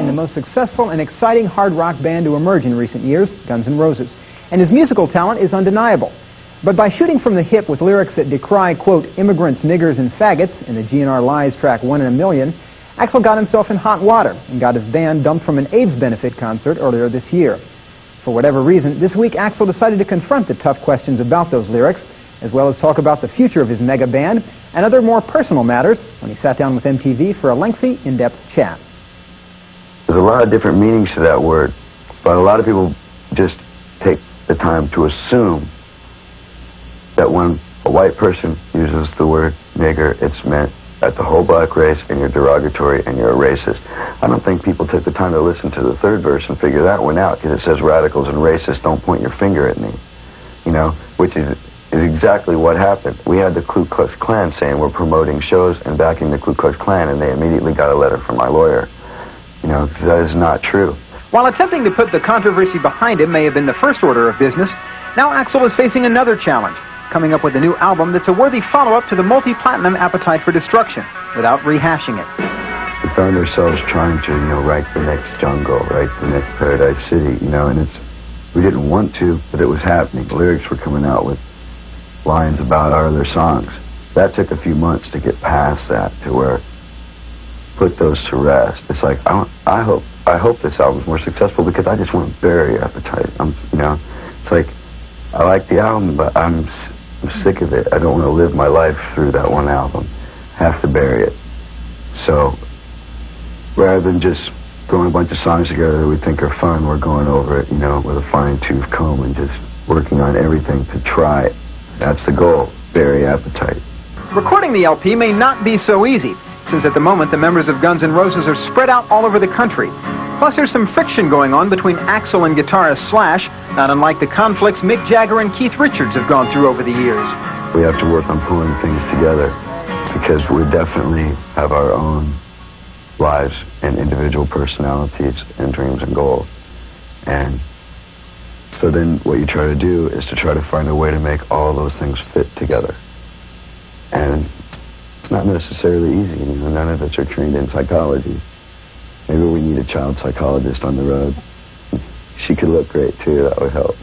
and the most successful and exciting hard rock band to emerge in recent years, Guns N' Roses. And his musical talent is undeniable. But by shooting from the hip with lyrics that decry, quote, immigrants, niggers, and faggots in the GNR Lies track 1 in a Million, Axl got himself in hot water and got his band dumped from an AIDS benefit concert earlier this year. For whatever reason, this week Axl decided to confront the tough questions about those lyrics, as well as talk about the future of his mega band and other more personal matters when he sat down with MTV for a lengthy, in-depth chat. There's a lot of different meanings to that word, but a lot of people just take the time to assume that when a white person uses the word nigger, it's meant that the whole black race and you're derogatory and you're a racist. I don't think people took the time to listen to the third verse and figure that one out, because it says radicals and racists don't point your finger at me, you know, which is exactly what happened. We had the Ku Klux Klan saying we're promoting shows and backing the Ku Klux Klan, and they immediately got a letter from my lawyer. You know, that is not true. While attempting to put the controversy behind him may have been the first order of business, now Axl is facing another challenge, coming up with a new album that's a worthy follow-up to the multi-platinum Appetite for Destruction, without rehashing it. We found ourselves trying to, write the next Jungle, write the next Paradise City, and we didn't want to, but it was happening. The lyrics were coming out with lines about our other songs. That took a few months to get past that, to where put those to rest. It's like, I hope this album's more successful, because I just want to bury Appetite. It's like, I like the album, but I'm sick of it. I don't want to live my life through that one album. I have to bury it. So, rather than just throwing a bunch of songs together that we think are fun, we're going over it, with a fine-tooth comb and just working on everything to try it. That's the goal, bury Appetite. Recording the LP may not be so easy, since at the moment the members of Guns N' Roses are spread out all over the country. Plus there's some friction going on between Axl and guitarist Slash, not unlike the conflicts Mick Jagger and Keith Richards have gone through over the years. We have to work on pulling things together, because we definitely have our own lives and individual personalities and dreams and goals. And so then what you try to do is to try to find a way to make all those things fit together. And it's not necessarily easy, none of us are trained in psychology. Maybe we need a child psychologist on the road. She could look great too, that would help.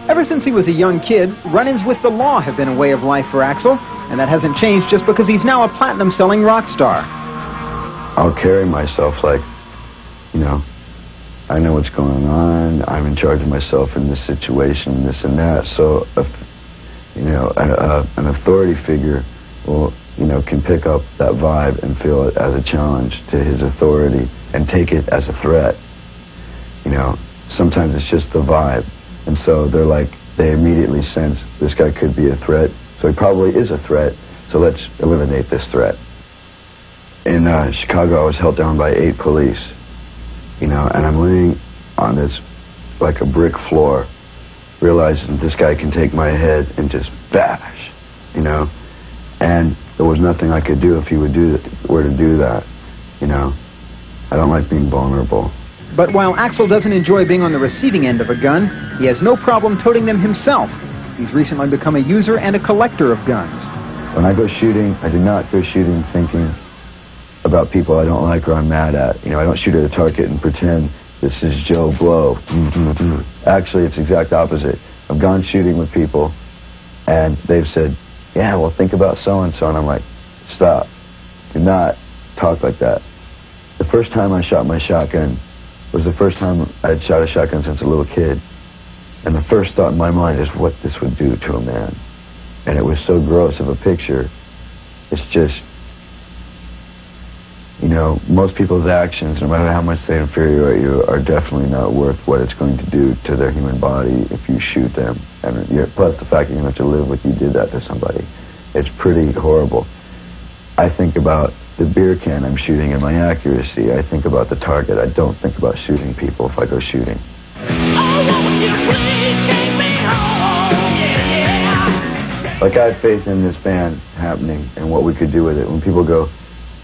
Ever since he was a young kid, run-ins with the law have been a way of life for Axl, and that hasn't changed just because he's now a platinum-selling rock star. I'll carry myself like, I know what's going on, I'm in charge of myself in this situation, this and that, so, an authority figure will, can pick up that vibe and feel it as a challenge to his authority and take it as a threat. Sometimes it's just the vibe. And so they immediately sense this guy could be a threat, so he probably is a threat, so let's eliminate this threat. In Chicago, I was held down by 8 police, and I'm laying on this, like a brick floor, realizing this guy can take my head and just bash, and there was nothing I could do if he were to do that, I don't like being vulnerable. But while Axl doesn't enjoy being on the receiving end of a gun, he has no problem toting them himself. He's recently become a user and a collector of guns. When I go shooting, I do not go shooting thinking about people I don't like or I'm mad at. I don't shoot at a target and pretend this is Joe Blow. Actually, it's the exact opposite. I've gone shooting with people, and they've said, yeah, well, think about so-and-so, and I'm like, stop. Do not talk like that. The first time I shot my shotgun was the first time I had shot a shotgun since a little kid. And the first thought in my mind is what this would do to a man. And it was so gross of a picture. It's just, most people's actions, no matter how much they infuriate you, are definitely not worth what it's going to do to their human body if you shoot them. And plus the fact that you have to live with you did that to somebody. It's pretty horrible. I think about the beer can I'm shooting and my accuracy. I think about the target. I don't think about shooting people if I go shooting. Like, I have faith in this band happening and what we could do with it. When people go,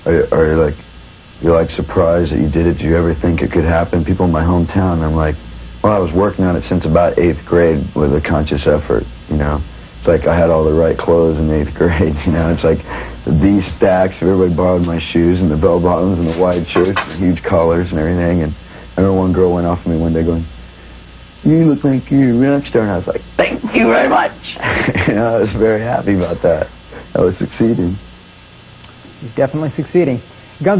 you're surprised that you did it, do you ever think it could happen? People in my hometown, I'm like, well, I was working on it since about 8th grade with a conscious effort, It's like I had all the right clothes in 8th grade, It's like D stacks. Everybody borrowed my shoes and the bell bottoms and the wide shirts and huge collars and everything. And I remember one girl went off at me one day going, "You look like you're a rock star." And I was like, "Thank you very much." I was very happy about that. I was succeeding. He's definitely succeeding. Guns